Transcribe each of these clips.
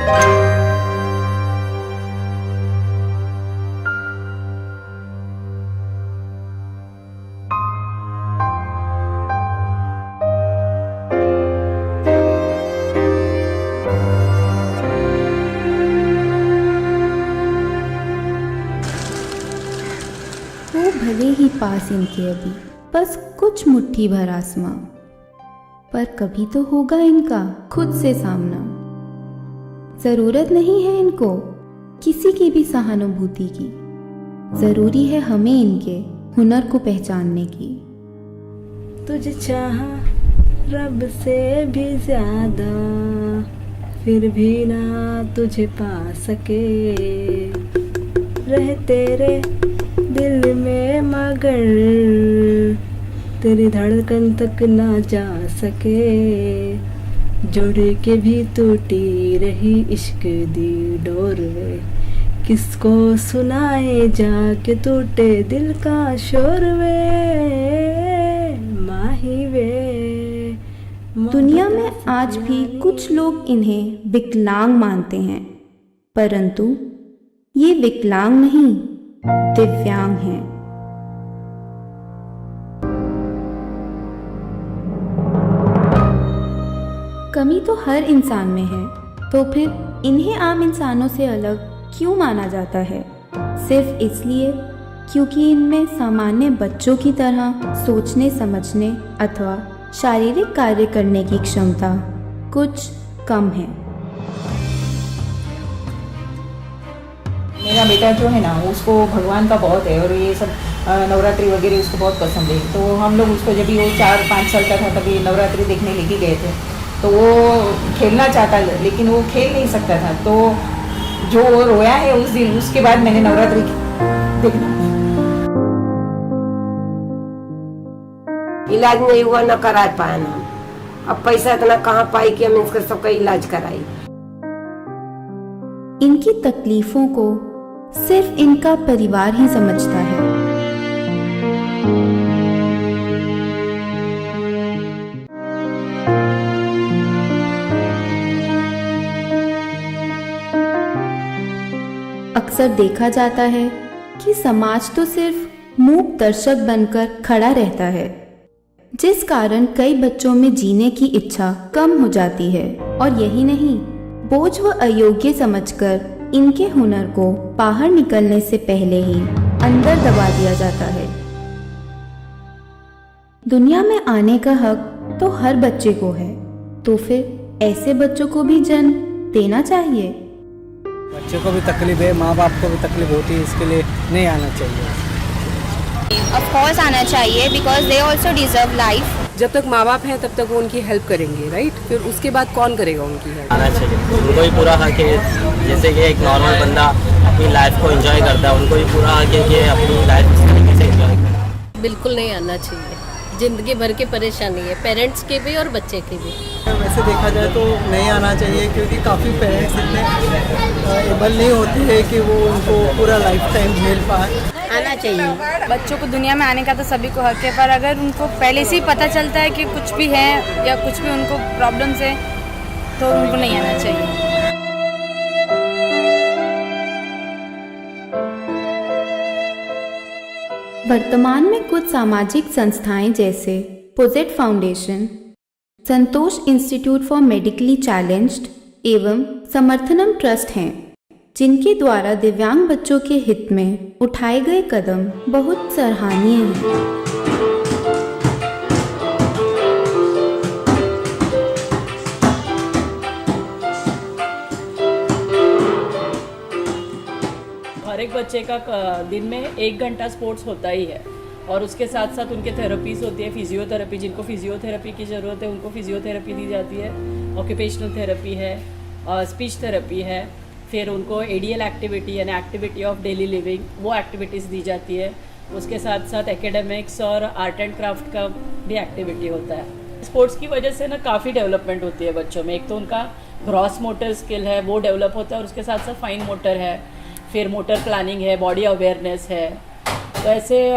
भले ही पास इनके अभी बस कुछ मुट्ठी भर आसमां, पर कभी तो होगा इनका खुद से सामना। जरूरत नहीं है इनको किसी की भी सहानुभूति की, जरूरी है हमें इनके हुनर को पहचानने की। तुझे चाहा रब से भी ज्यादा, फिर भी ना तुझे पा सके, रहे तेरे दिल में मगर तेरी धड़कन तक ना जा सके, जोड़ के भी टूटी रही इश्क दी डोर वे, किसको सुनाए जाके टूटे दिल का शोर वे, माही वे। दुनिया में आज भी कुछ लोग इन्हें विकलांग मानते हैं, परंतु ये विकलांग नहीं दिव्यांग हैं। कमी तो हर इंसान में है, तो फिर इन्हें आम इंसानों से अलग क्यों माना जाता है? सिर्फ इसलिए क्योंकि इनमें सामान्य बच्चों की तरह सोचने समझने अथवा शारीरिक कार्य करने की क्षमता कुछ कम है। मेरा बेटा जो है ना उसको भगवान का बहुत है और ये सब नवरात्रि वगैरह उसको बहुत पसंद है। तो हम लोग उसको जब वो 4-5 साल का था तभी नवरात्रि देखने लेके गए थे। तो वो खेलना चाहता लेकिन वो खेल नहीं सकता था। तो जो वो रोया है उस दिन, उसके बाद मैंने नवरात्रि देखना। इलाज नहीं हुआ न करा पाए ना, अब पैसा इतना कहाँ पाई कि हम इसका सबका इलाज कराई। इनकी तकलीफों को सिर्फ इनका परिवार ही समझता है। अक्सर देखा जाता है कि समाज तो सिर्फ मूक दर्शक बनकर खड़ा रहता है, जिस कारण कई बच्चों में जीने की इच्छा कम हो जाती है। और यही नहीं, बोझ व अयोग्य समझकर इनके हुनर को बाहर निकलने से पहले ही अंदर दबा दिया जाता है। दुनिया में आने का हक तो हर बच्चे को है, तो फिर ऐसे बच्चों को भी जन्म देना चाहिए। बच्चों को भी तकलीफ है, माँ बाप को भी तकलीफ होती है, इसके लिए नहीं आना चाहिए। ऑफ कोर्स आना चाहिए, because they also deserve life. जब तक माँ बाप हैं तब तक वो उनकी हेल्प करेंगे, राइट? फिर उसके बाद कौन करेगा उनकी हेल्प? आना चाहिए, उनको भी पूरा हक है। जैसे कि एक नॉर्मल बंदा अपनी लाइफ को एंजॉय करता है, उनको भी पूरा हक है कि अपनी लाइफ इस तरीके से एंजॉय करें। बिल्कुल नहीं आना चाहिए, जिंदगी भर की परेशानी है, पेरेंट्स की भी और बच्चे की भी। वैसे देखा जाए तो नहीं आना चाहिए, क्योंकि काफ़ी पेरेंट्स इतने एबल नहीं होते हैं कि वो उनको पूरा लाइफ टाइम झेल पाए। आना चाहिए। बच्चों को दुनिया में आने का तो सभी को हक है, पर अगर उनको पहले से ही पता चलता है कि कुछ भी है या कुछ भी उनको प्रॉब्लम्स है तो उनको नहीं आना चाहिए। वर्तमान में कुछ सामाजिक संस्थाएं जैसे पोजेट foundation, Santosh institute for medically challenged एवं समर्थनम ट्रस्ट हैं, जिनके द्वारा दिव्यांग बच्चों के हित में उठाए गए कदम बहुत सराहनीय हैं। हर एक बच्चे का दिन में 1 घंटा स्पोर्ट्स होता ही है, और उसके साथ साथ उनके थेरेपीज होती है, फिजियोथेरेपी। जिनको फिजियोथेरेपी की ज़रूरत है उनको फिजियोथेरेपी दी जाती है, ऑक्यूपेशनल थेरेपी है, स्पीच थेरेपी है। फिर उनको एडीएल एक्टिविटी यानी एक्टिविटी ऑफ डेली लिविंग, वो एक्टिविटीज़ दी जाती है। उसके साथ साथ एकेडमिक्स और आर्ट एंड क्राफ्ट का भी एक्टिविटी होता है। स्पोर्ट्स की वजह से ना काफ़ी डेवलपमेंट होती है बच्चों में। एक तो उनका ग्रॉस मोटर स्किल है वो डेवलप होता है, और उसके साथ साथ फाइन मोटर है, फिर मोटर प्लानिंग है, बॉडी अवेयरनेस है। तो ऐसे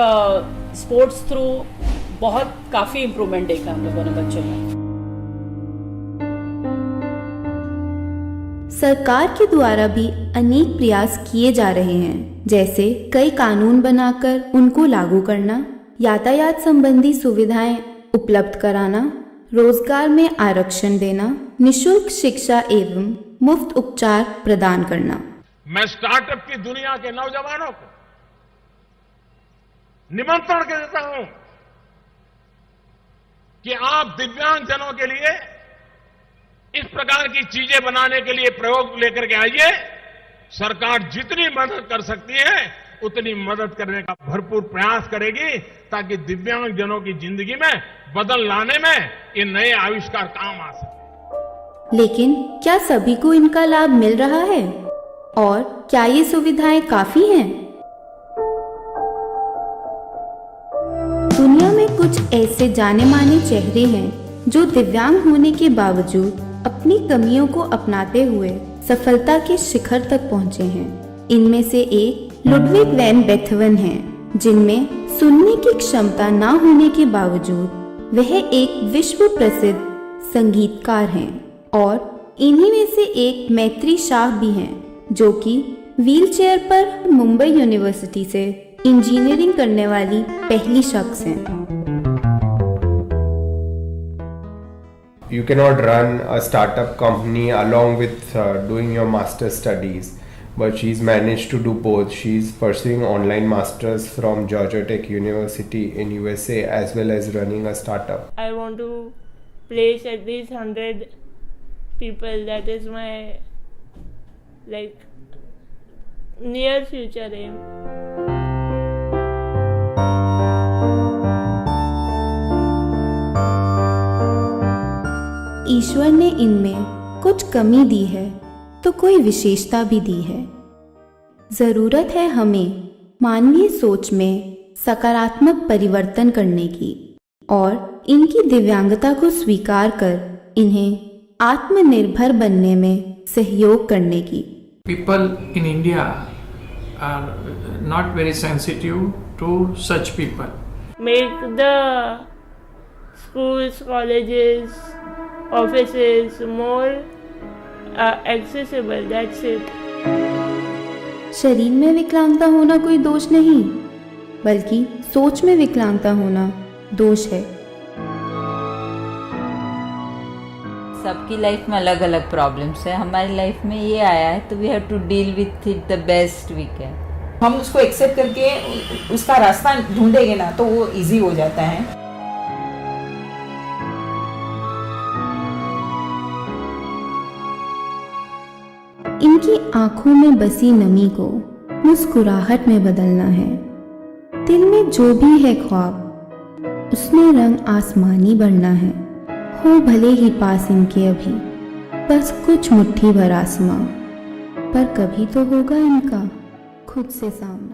स्पोर्ट्स थ्रू बहुत काफ़ी इम्प्रूवमेंट देखा हम लोगों ने बच्चों में। सरकार के द्वारा भी अनेक प्रयास किए जा रहे हैं, जैसे कई कानून बनाकर उनको लागू करना, यातायात संबंधी सुविधाएं उपलब्ध कराना, रोजगार में आरक्षण देना, निशुल्क शिक्षा एवं मुफ्त उपचार प्रदान करना। मैं स्टार्टअप की दुनिया के नौजवानों को निमंत्रण देता हूं कि आप दिव्यांगजनों के लिए इस प्रकार की चीजें बनाने के लिए प्रयोग लेकर के आइए। सरकार जितनी मदद कर सकती है उतनी मदद करने का भरपूर प्रयास करेगी, ताकि दिव्यांगजनों की जिंदगी में बदल लाने में ये नए आविष्कार काम आ सके। लेकिन क्या सभी को इनका लाभ मिल रहा है और क्या ये सुविधाएं काफी हैं? दुनिया में कुछ ऐसे जाने माने चेहरे हैं जो दिव्यांग होने के बावजूद अपनी कमियों को अपनाते हुए सफलता के शिखर तक पहुंचे हैं। इनमें से एक लुडविग वैन बेथवन हैं, जिनमें सुनने की क्षमता न होने के बावजूद वह एक विश्व प्रसिद्ध संगीतकार हैं, और इन्हीं में से एक मैत्री शाह भी हैं, जो कि व्हीलचेयर पर मुंबई यूनिवर्सिटी से इंजीनियरिंग करने वाली पहली शख्स हैं। You cannot run a startup company along with doing your master's studies, but she's managed to do both. She's pursuing online masters from Georgia Tech University in USA, as well as running a startup. I want to place at least 100 people. That is my near future aim. ईश्वर ने इनमें कुछ कमी दी है तो कोई विशेषता भी दी है। जरूरत है हमें मानवीय सोच में सकारात्मक परिवर्तन करने की और इनकी दिव्यांगता को स्वीकार कर इन्हें आत्मनिर्भर बनने में सहयोग करने की। People in India are not very sensitive to such people. Make the schools, colleges, offices more accessible. That's it. शरीर में विकलांगता होना कोई दोष नहीं, बल्कि सोच में विकलांगता होना दोष है। सबकी लाइफ में अलग अलग प्रॉब्लम्स है। हमारी लाइफ में ये आया है तो we have to deal with it the best we can. हम उसको एक्सेप्ट करके उसका रास्ता ढूंढेंगे ना तो वो इजी हो जाता है। इनकी आंखों में बसी नमी को मुस्कुराहट में बदलना है। दिल में जो भी है ख्वाब उसमें रंग आसमानी भरना है। हो भले ही पास इनके अभी बस कुछ मुट्ठी भर आसमां, पर कभी तो होगा इनका खुद से सामना।